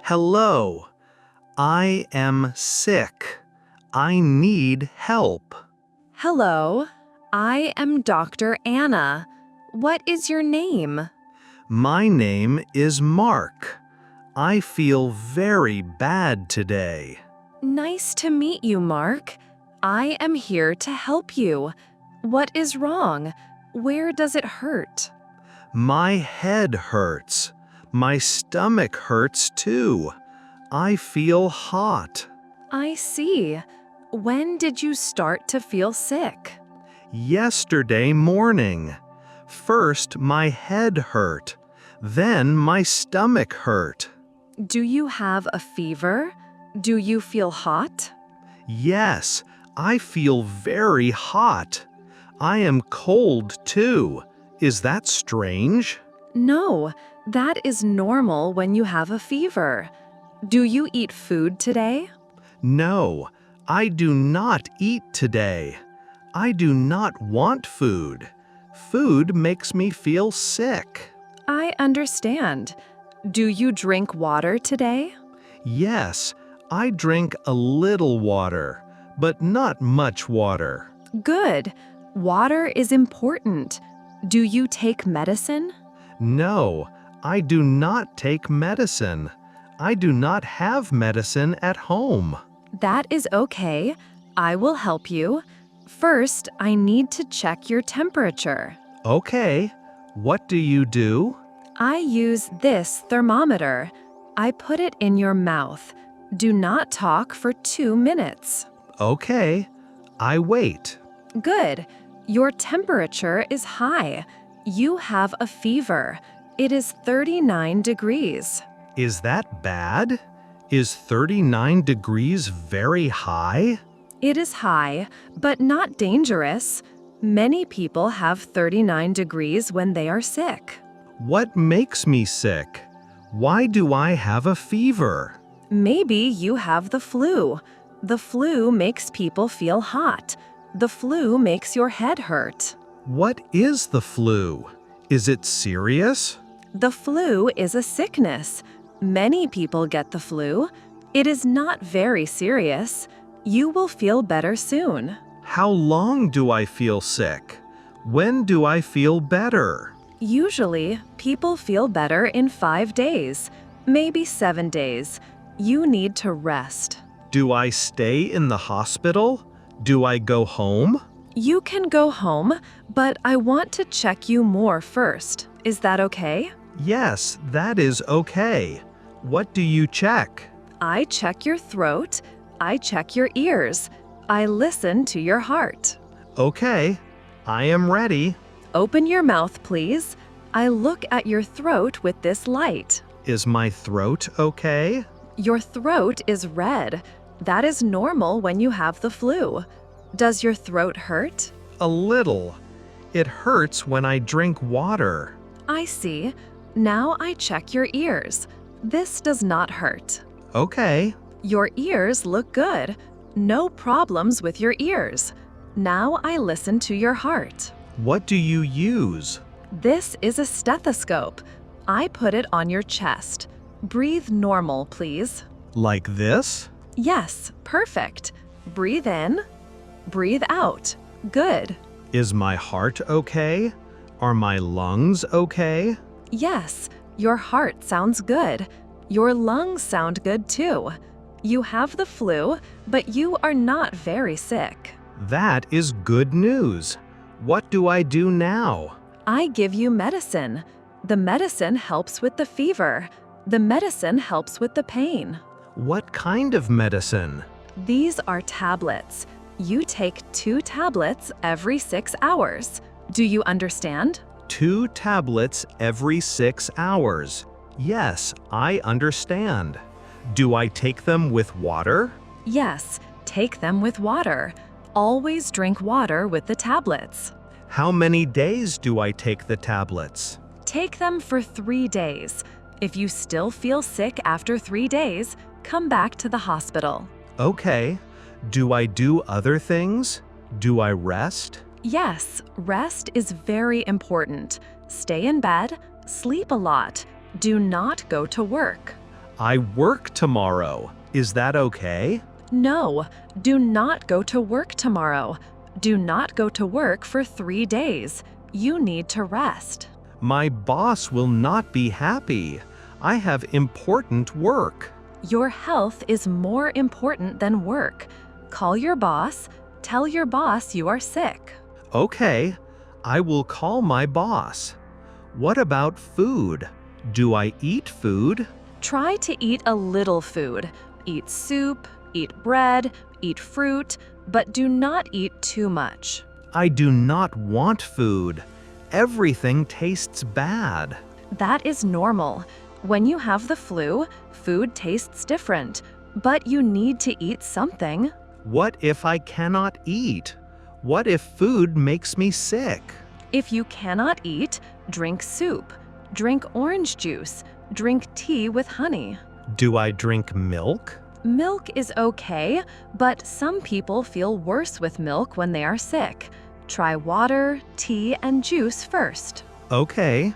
Hello. I am sick. I need help. Hello, I am Dr. Anna. What is your name? My name is Mark. I feel very bad today. Nice to meet you, Mark. I am here to help you. What is wrong? Where does it hurt? My head hurts. My stomach hurts too. I feel hot. I see. When did you start to feel sick? Yesterday morning. First, my head hurt. Then my stomach hurt. Do you have a fever? Do you feel hot? Yes, I feel very hot. I am cold too. Is that strange? No, that is normal when you have a fever. Do you eat food today? No, I do not eat today. I do not want food. Food makes me feel sick. I understand. Do you drink water today? Yes, I drink a little water, but not much water. Good. Water is important. Do you take medicine? No, I do not take medicine. I do not have medicine at home. That is okay. I will help you. First, I need to check your temperature. Okay, what do you do? I use this thermometer. I put it in your mouth. Do not talk for 2 minutes. Okay, I wait. Good. Your temperature is high. You have a fever. It is 39 degrees. Is that bad? Is 39 degrees very high? It is high, but not dangerous. Many people have 39 degrees when they are sick. What makes me sick? Why do I have a fever? Maybe you have the flu. The flu makes people feel hot. The flu makes your head hurt. What is the flu? Is it serious? The flu is a sickness. Many people get the flu. It is not very serious. You will feel better soon. How long do I feel sick? When do I feel better? Usually, people feel better in 5 days, maybe 7 days. You need to rest. Do I stay in the hospital? Do I go home? You can go home, but I want to check you more first. Is that okay? Yes, that is okay. What do you check? I check your throat. I check your ears. I listen to your heart. Okay, I am ready. Open your mouth, please. I look at your throat with this light. Is my throat okay? Your throat is red. That is normal when you have the flu. Does your throat hurt? A little. It hurts when I drink water. I see. Now I check your ears. This does not hurt. Okay. Your ears look good. No problems with your ears. Now I listen to your heart. What do you use? This is a stethoscope. I put it on your chest. Breathe normal, please. Like this? Yes, perfect. Breathe in. Breathe out. Good. Is my heart okay? Are my lungs okay? Yes, your heart sounds good. Your lungs sound good too. You have the flu, but you are not very sick. That is good news. What do I do now? I give you medicine. The medicine helps with the fever. The medicine helps with the pain. What kind of medicine? These are tablets. You take 2 tablets every 6 hours. Do you understand? 2 tablets every 6 hours. Yes, I understand. Do I take them with water? Yes, take them with water. Always drink water with the tablets. How many days do I take the tablets? Take them for 3 days. If you still feel sick after 3 days, come back to the hospital. Okay. Do I do other things? Do I rest? Yes, rest is very important. Stay in bed, sleep a lot. Do not go to work. I work tomorrow. Is that okay? No, do not go to work tomorrow. Do not go to work for 3 days. You need to rest. My boss will not be happy. I have important work. Your health is more important than work. Call your boss. Tell your boss you are sick. Okay, I will call my boss. What about food? Do I eat food? Try to eat a little food. Eat soup, eat bread, eat fruit, but do not eat too much. I do not want food. Everything tastes bad. That is normal. When you have the flu, food tastes different, but you need to eat something. What if I cannot eat? What if food makes me sick? If you cannot eat, drink soup, drink orange juice, drink tea with honey. Do I drink milk? Milk is okay, but some people feel worse with milk when they are sick. Try water, tea, and juice first. Okay.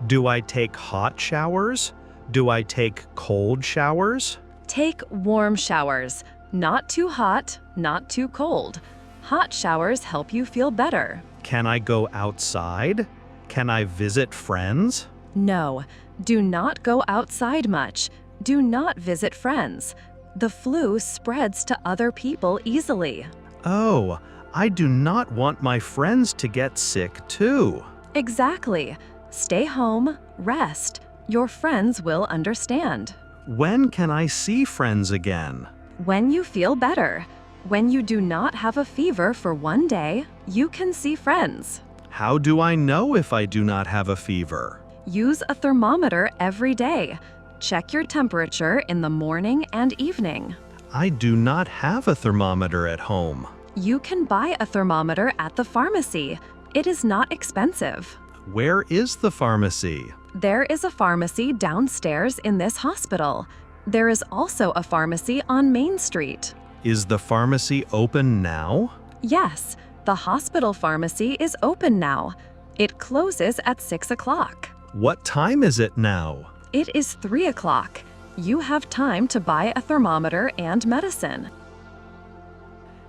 Do I take hot showers? Do I take cold showers? Take warm showers. Not too hot, not too cold. Hot showers help you feel better. Can I go outside? Can I visit friends? No, do not go outside much. Do not visit friends. The flu spreads to other people easily. Oh, I do not want my friends to get sick too. Exactly. Stay home, rest. Your friends will understand. When can I see friends again? When you feel better. When you do not have a fever for 1 day, you can see friends. How do I know if I do not have a fever? Use a thermometer every day. Check your temperature in the morning and evening. I do not have a thermometer at home. You can buy a thermometer at the pharmacy. It is not expensive. Where is the pharmacy? There is a pharmacy downstairs in this hospital. There is also a pharmacy on Main Street. Is the pharmacy open now? Yes, the hospital pharmacy is open now. It closes at 6 o'clock. What time is it now? It is 3 o'clock. You have time to buy a thermometer and medicine.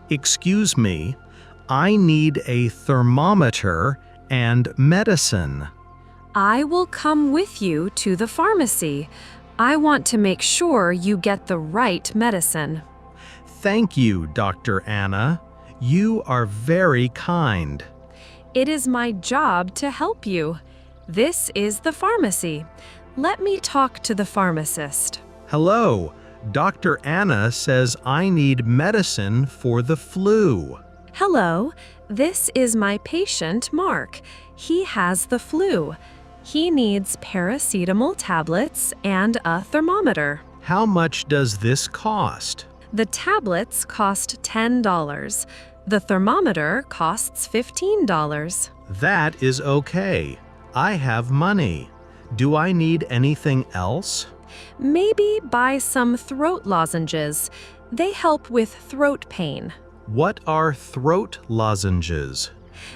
Excuse me, I need a thermometer and medicine. I will come with you to the pharmacy. I want to make sure you get the right medicine. Thank you, Dr. Anna. You are very kind. It is my job to help you. This is the pharmacy. Let me talk to the pharmacist. Hello, Dr. Anna says I need medicine for the flu. Hello, this is my patient, Mark. He has the flu. He needs paracetamol tablets and a thermometer. How much does this cost? The tablets cost $10. The thermometer costs $15. That is okay. I have money. Do I need anything else? Maybe buy some throat lozenges. They help with throat pain. What are throat lozenges?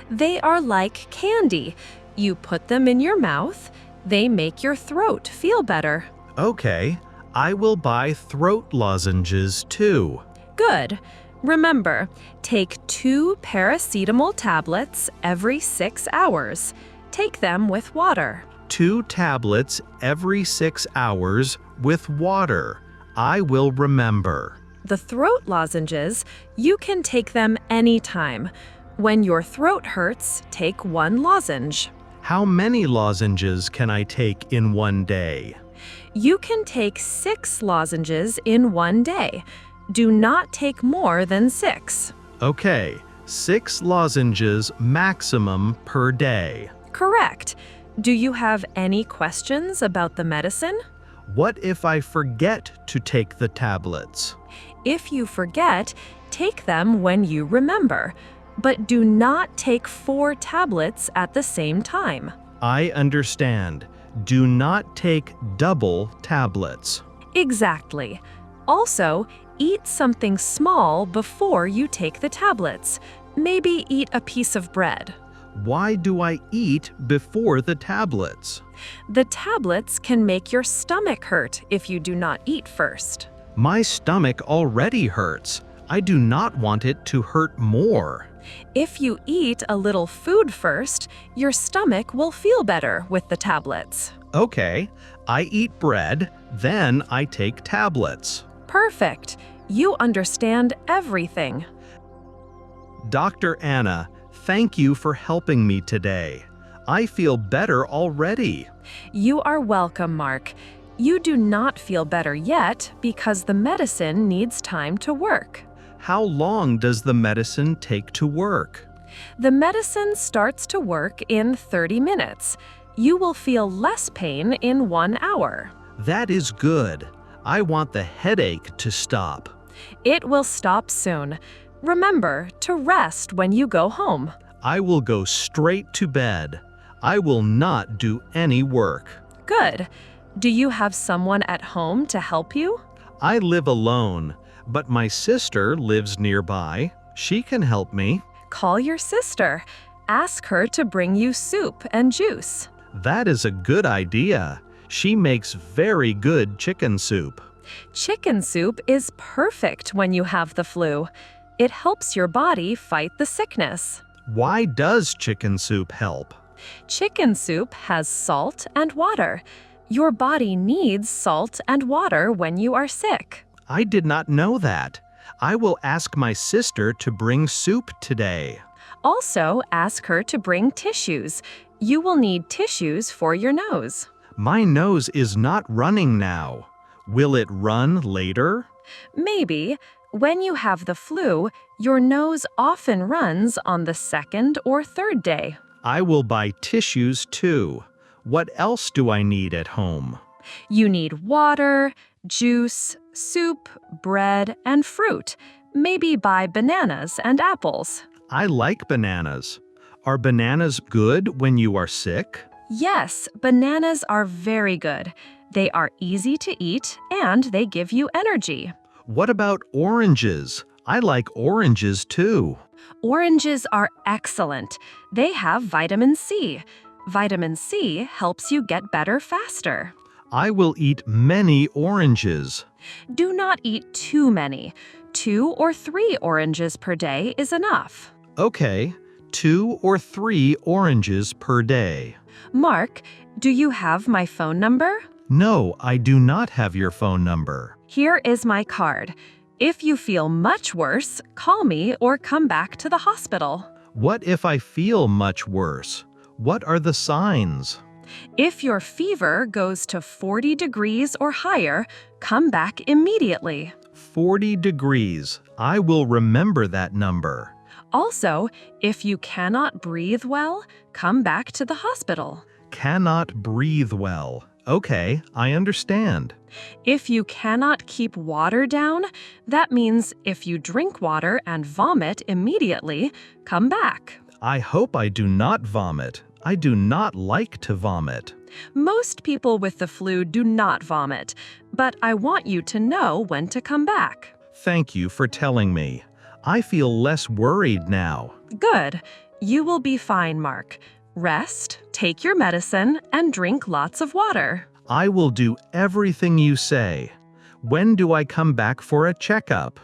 They are like candy. You put them in your mouth. They make your throat feel better. Okay, I will buy throat lozenges too. Good. Remember, take 2 paracetamol tablets every 6 hours. Take them with water. 2 tablets every 6 hours with water. I will remember. The throat lozenges, you can take them anytime. When your throat hurts, take 1 lozenge. How many lozenges can I take in one day? You can take 6 lozenges in 1 day. Do not take more than 6. Okay, 6 lozenges maximum per day. Correct. Do you have any questions about the medicine? What if I forget to take the tablets? If you forget, take them when you remember. But do not take 4 tablets at the same time. I understand. Do not take double tablets. Exactly. Also, eat something small before you take the tablets. Maybe eat a piece of bread. Why do I eat before the tablets? The tablets can make your stomach hurt if you do not eat first. My stomach already hurts. I do not want it to hurt more. If you eat a little food first, your stomach will feel better with the tablets. Okay, I eat bread, then I take tablets. Perfect. You understand everything. Dr. Anna, thank you for helping me today. I feel better already. You are welcome, Mark. You do not feel better yet because the medicine needs time to work. How long does the medicine take to work? The medicine starts to work in 30 minutes. You will feel less pain in 1 hour. That is good. I want the headache to stop. It will stop soon. Remember to rest when you go home. I will go straight to bed. I will not do any work. Good. Do you have someone at home to help you? I live alone, but my sister lives nearby. She can help me. Call your sister. Ask her to bring you soup and juice. That is a good idea. She makes very good chicken soup. Chicken soup is perfect when you have the flu. It helps your body fight the sickness. Why does chicken soup help? Chicken soup has salt and water. Your body needs salt and water when you are sick. I did not know that. I will ask my sister to bring soup today. Also, ask her to bring tissues. You will need tissues for your nose. My nose is not running now. Will it run later? Maybe. When you have the flu, your nose often runs on the 2nd or 3rd day. I will buy tissues too. What else do I need at home? You need water, juice, soup, bread, and fruit. Maybe buy bananas and apples. I like bananas. Are bananas good when you are sick? Yes, bananas are very good. They are easy to eat and they give you energy. What about oranges? I like oranges too. Oranges are excellent. They have vitamin C. Vitamin C helps you get better faster. I will eat many oranges. Do not eat too many. 2 or 3 oranges per day is enough. Okay, 2 or 3 oranges per day. Mark, do you have my phone number? No, I do not have your phone number. Here is my card. If you feel much worse, call me or come back to the hospital. What if I feel much worse? What are the signs? If your fever goes to 40 degrees or higher, come back immediately. 40 degrees. I will remember that number. Also, if you cannot breathe well, come back to the hospital. Cannot breathe well. Okay, I understand. If you cannot keep water down, that means if you drink water and vomit immediately, come back. I hope I do not vomit. I do not like to vomit. Most people with the flu do not vomit, but I want you to know when to come back. Thank you for telling me. I feel less worried now. Good. You will be fine, Mark. Rest, take your medicine, and drink lots of water. I will do everything you say. When do I come back for a checkup?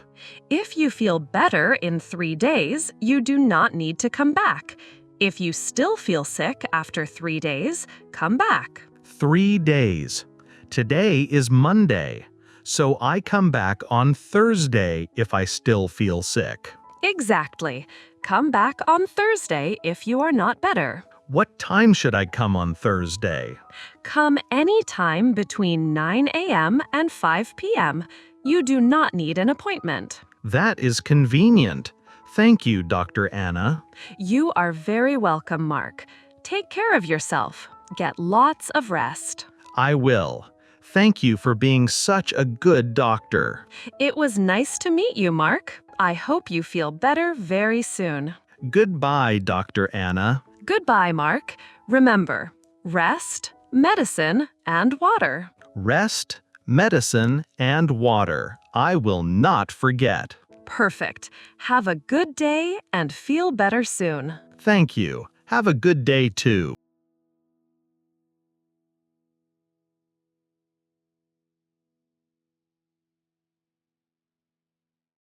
If you feel better in 3 days, you do not need to come back. If you still feel sick after 3 days, come back. 3 days. Today is Monday, so I come back on Thursday if I still feel sick. Exactly. Come back on Thursday if you are not better. What time should I come on Thursday? Come any time between 9 a.m. and 5 p.m. You do not need an appointment. That is convenient. Thank you, Dr. Anna. You are very welcome, Mark. Take care of yourself. Get lots of rest. I will. Thank you for being such a good doctor. It was nice to meet you, Mark. I hope you feel better very soon. Goodbye, Dr. Anna. Goodbye, Mark. Remember, rest, medicine, and water. Rest, medicine, and water. I will not forget. Perfect. Have a good day and feel better soon. Thank you. Have a good day too.